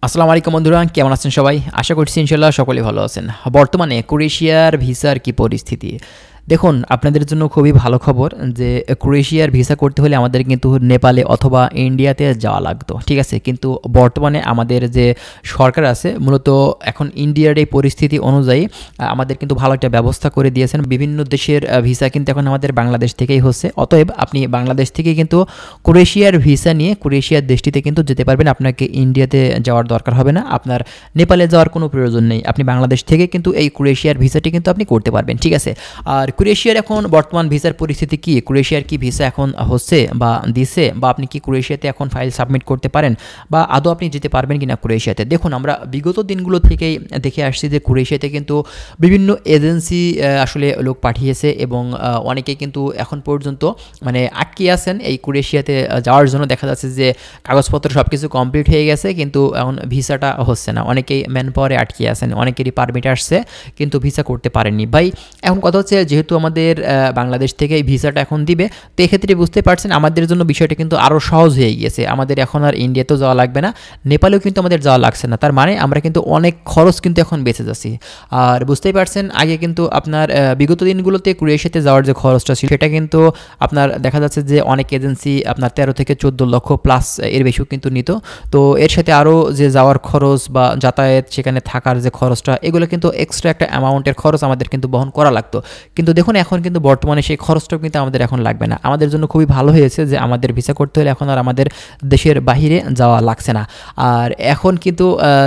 আসসালামু আলাইকুম বন্ধুরা, কেমন আছেন সবাই? আশা করছি ইনশাল্লাহ সকলেই ভালো আছেন। বর্তমানে ক্রোয়েশিয়ার ভিসার কি পরিস্থিতি? দেখুন, আপনাদের জন্য খুবই ভালো খবর যে ক্রোয়েশিয়ার ভিসা করতে হলে আমাদের কিন্তু নেপালে অথবা ইন্ডিয়াতে যাওয়া লাগতো, ঠিক আছে? কিন্তু বর্তমানে আমাদের যে সরকার আছে মূলত এখন ইন্ডিয়ার এই পরিস্থিতি অনুযায়ী আমাদের কিন্তু ভালো একটা ব্যবস্থা করে দিয়েছেন। বিভিন্ন দেশের ভিসা কিন্তু এখন আমাদের বাংলাদেশ থেকেই হচ্ছে। অতএব আপনি বাংলাদেশ থেকে কিন্তু ক্রোয়েশিয়ার ভিসা নিয়ে ক্রোয়েশিয়ার দেশটিতে কিন্তু যেতে পারবেন। আপনাকে ইন্ডিয়াতে যাওয়ার দরকার হবে না, আপনার নেপালে যাওয়ার কোনো প্রয়োজন নেই। আপনি বাংলাদেশ থেকে কিন্তু এই ক্রোয়েশিয়ার ভিসাটি কিন্তু আপনি করতে পারবেন, ঠিক আছে? আর ক্রোয়েশিয়ার এখন বর্তমান ভিসার পরিস্থিতি কি? ক্রোয়েশিয়ার কি ভিসা এখন হচ্ছে বা দিছে, বা আপনি কি ক্রোয়েশিয়াতে এখন ফাইল সাবমিট করতে পারেন, বা আদৌ আপনি যেতে পারবেন কিনা ক্রোয়েশিয়াতে? দেখুন, আমরা বিগত দিনগুলো থেকেই দেখে আসছি যে ক্রোয়েশিয়াতে কিন্তু বিভিন্ন এজেন্সি আসলে লোক পাঠিয়েছে এবং অনেকেই কিন্তু এখন পর্যন্ত মানে আটকে আছেন এই ক্রোয়েশিয়াতে যাওয়ার জন্য। দেখা যাচ্ছে যে কাগজপত্র সব কিছু কমপ্লিট হয়ে গেছে কিন্তু এখন ভিসাটা হচ্ছে না। অনেকেই ম্যান পাওয়ারে আটকে আছেন, অনেকেরই পারমিট আসছে কিন্তু ভিসা করতে পারেননি। ভাই, এখন কথা হচ্ছে যেহেতু আমাদের বাংলাদেশ থেকে এই ভিসাটা এখন দিবে, তো এক্ষেত্রে বুঝতে পারছেন আমাদের জন্য বিষয়টা কিন্তু আরও সহজ হয়ে গিয়েছে। আমাদের এখন আর ইন্ডিয়াতেও যাওয়া লাগবে না, নেপালেও কিন্তু আমাদের যাওয়া লাগছে না। তার মানে আমরা কিন্তু অনেক খরচ কিন্তু এখন বেঁচে যাচ্ছি। আর বুঝতেই পারছেন আগে কিন্তু আপনার বিগত দিনগুলোতে ক্রোয়েশিয়াতে যাওয়ার যে খরচটা ছিল সেটা কিন্তু আপনার দেখা যাচ্ছে যে অনেক এজেন্সি আপনার 13 থেকে 14 লক্ষ প্লাস এর বেশিও কিন্তু নিত। তো এর সাথে আরও যে যাওয়ার খরচ বা যাতায়াত, সেখানে থাকার যে খরচটা, এগুলো কিন্তু এক্সট্রা একটা অ্যামাউন্টের খরচ আমাদের কিন্তু বহন করা লাগতো। কিন্তু দেখুন এখন কিন্তু বর্তমানে সেই খরচটাও কিন্তু আমাদের এখন লাগবে না। আমাদের জন্য খুবই ভালো হয়েছে যে আমাদের ভিসা করতে হলে এখন আর আমাদের দেশের বাহিরে যাওয়া লাগছে না। আর এখন কিন্তু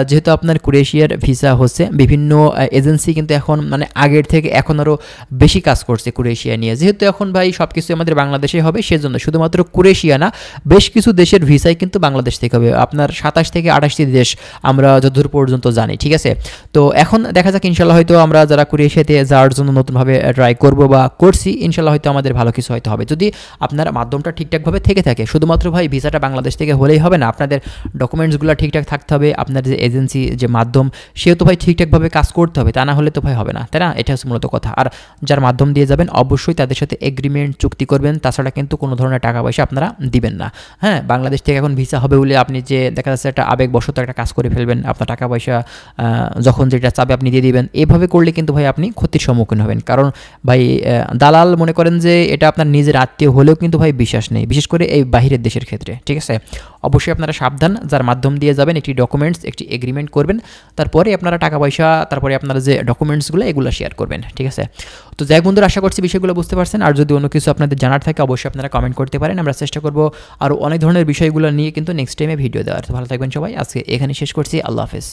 যেহেতু আপনার ক্রোয়েশিয়ার ভিসা হচ্ছে, বিভিন্ন এজেন্সি কিন্তু এখন মানে আগের থেকে এখন আরও বেশি কাজ করছে ক্রোয়েশিয়া নিয়ে। যেহেতু এখন ভাই সব কিছু আমাদের বাংলাদেশে হবে, সেজন্য শুধুমাত্র ক্রোয়েশিয়া না, বেশ কিছু দেশের ভিসাই কিন্তু বাংলাদেশ থেকে হবে। আপনার 27 থেকে 28টি দেশ আমরা যতদূর পর্যন্ত জানি, ঠিক আছে? তো এখন দেখা যাক, ইনশাল্লাহ হয়তো আমরা যারা ক্রোয়েশিয়াতে যাওয়ার জন্য নতুনভাবে ট্রাই করব বা করছি, ইনশাল্লাহ হয়তো আমাদের ভালো কিছু হয়তো হবে, যদি আপনার মাধ্যমটা ঠিকঠাকভাবে থেকে থাকে। শুধুমাত্র ভাই ভিসাটা বাংলাদেশ থেকে হলেই হবে না, আপনাদের ডকুমেন্টসগুলো ঠিকঠাক থাকতে হবে, আপনার যে এজেন্সি যে মাধ্যম সেও তো ভাই ঠিকঠাকভাবে কাজ করতে হবে, তা না হলে তো ভাই হবে না, তাই না? এটা হচ্ছে মূলত কথা। আর যার মাধ্যম দিয়ে যাবেন অবশ্যই তাদের সাথে এগ্রিমেন্ট চুক্তি করবেন, তাছাড়া কিন্তু কোনো ধরনের টাকা পয়সা আপনারা দিবেন না। হ্যাঁ, বাংলাদেশ থেকে এখন ভিসা হবে বলে আপনি যে দেখা যাচ্ছে একটা আবেগবশত একটা কাজ করে ফেলবেন, আপনার টাকা পয়সা যখন যেটা চাবে আপনি দিয়ে দিবেন, এভাবে করলে কিন্তু ভাই আপনি ক্ষতির সম্মুখীন হবেন। কারণ ভাই দালাল মনে করেন যে এটা আপনার নিজের আত্মীয় হলেও কিন্তু ভাই বিশ্বাস নেই, বিশেষ করে এই বাহিরের দেশের ক্ষেত্রে, ঠিক আছে? অবশ্যই আপনারা সাবধান, যার মাধ্যম দিয়ে যাবেন একটি ডকুমেন্টস, একটি এগ্রিমেন্ট করবেন, তারপরে আপনারা টাকা পয়সা, তারপরে আপনারা যে ডকুমেন্টসগুলো এগুলো শেয়ার করবেন, ঠিক আছে? তো যাই বন্ধুরা, আশা করছি বিষয়গুলো বুঝতে পারছেন। আর যদি অন্য কিছু আপনাদের জানার থাকে অবশ্যই আপনারা কমেন্ট করতে পারেন, আমরা চেষ্টা করব আরও অনেক ধরনের বিষয়গুলো নিয়ে কিন্তু নেক্সট টাইমে ভিডিও দেওয়ার। তো ভালো থাকবেন সবাই, আজকে এখানে শেষ করছি। আল্লাহ হাফেজ।